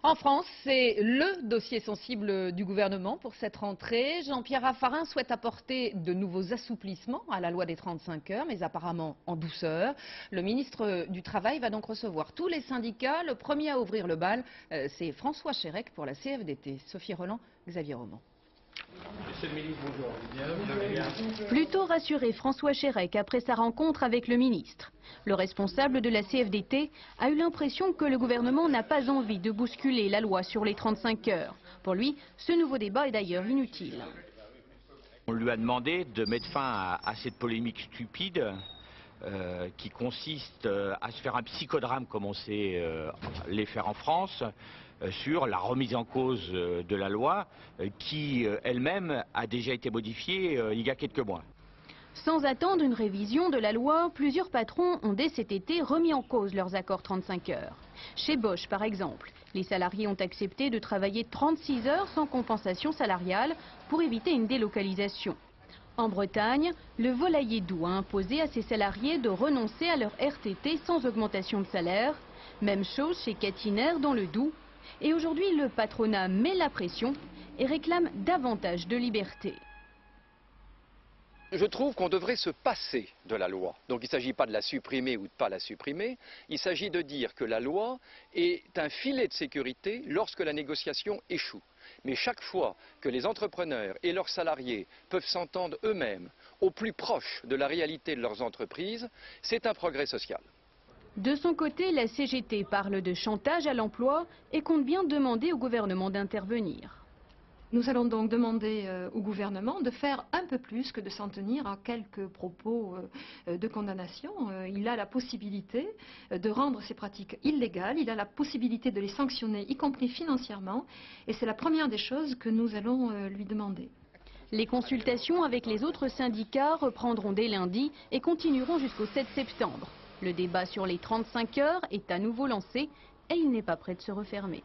En France, c'est le dossier sensible du gouvernement pour cette rentrée. Jean-Pierre Raffarin souhaite apporter de nouveaux assouplissements à la loi des 35 heures, mais apparemment en douceur. Le ministre du Travail va donc recevoir tous les syndicats. Le premier à ouvrir le bal, c'est François Chérec pour la CFDT. Sophie Roland, Xavier Roman. Monsieur le ministre, bonjour. Vous allez bien? Plutôt rassuré François Chérec après sa rencontre avec le ministre. Le responsable de la CFDT a eu l'impression que le gouvernement n'a pas envie de bousculer la loi sur les 35 heures. Pour lui, ce nouveau débat est d'ailleurs inutile. On lui a demandé de mettre fin à cette polémique stupide qui consiste à se faire un psychodrame comme on sait les faire en France sur la remise en cause de la loi qui elle-même a déjà été modifiée il y a quelques mois. Sans attendre une révision de la loi, plusieurs patrons ont dès cet été remis en cause leurs accords 35 heures. Chez Bosch, par exemple, les salariés ont accepté de travailler 36 heures sans compensation salariale pour éviter une délocalisation. En Bretagne, le volailler Doux a imposé à ses salariés de renoncer à leur RTT sans augmentation de salaire. Même chose chez Catinair dans le Doubs. Et aujourd'hui, le patronat met la pression et réclame davantage de liberté. Je trouve qu'on devrait se passer de la loi. Donc il ne s'agit pas de la supprimer ou de ne pas la supprimer. Il s'agit de dire que la loi est un filet de sécurité lorsque la négociation échoue. Mais chaque fois que les entrepreneurs et leurs salariés peuvent s'entendre eux-mêmes au plus proche de la réalité de leurs entreprises, c'est un progrès social. De son côté, la CGT parle de chantage à l'emploi et compte bien demander au gouvernement d'intervenir. Nous allons donc demander au gouvernement de faire un peu plus que de s'en tenir à quelques propos de condamnation. Il a la possibilité de rendre ces pratiques illégales, il a la possibilité de les sanctionner, y compris financièrement, et c'est la première des choses que nous allons lui demander. Les consultations avec les autres syndicats reprendront dès lundi et continueront jusqu'au 7 septembre. Le débat sur les 35 heures est à nouveau lancé et il n'est pas prêt de se refermer.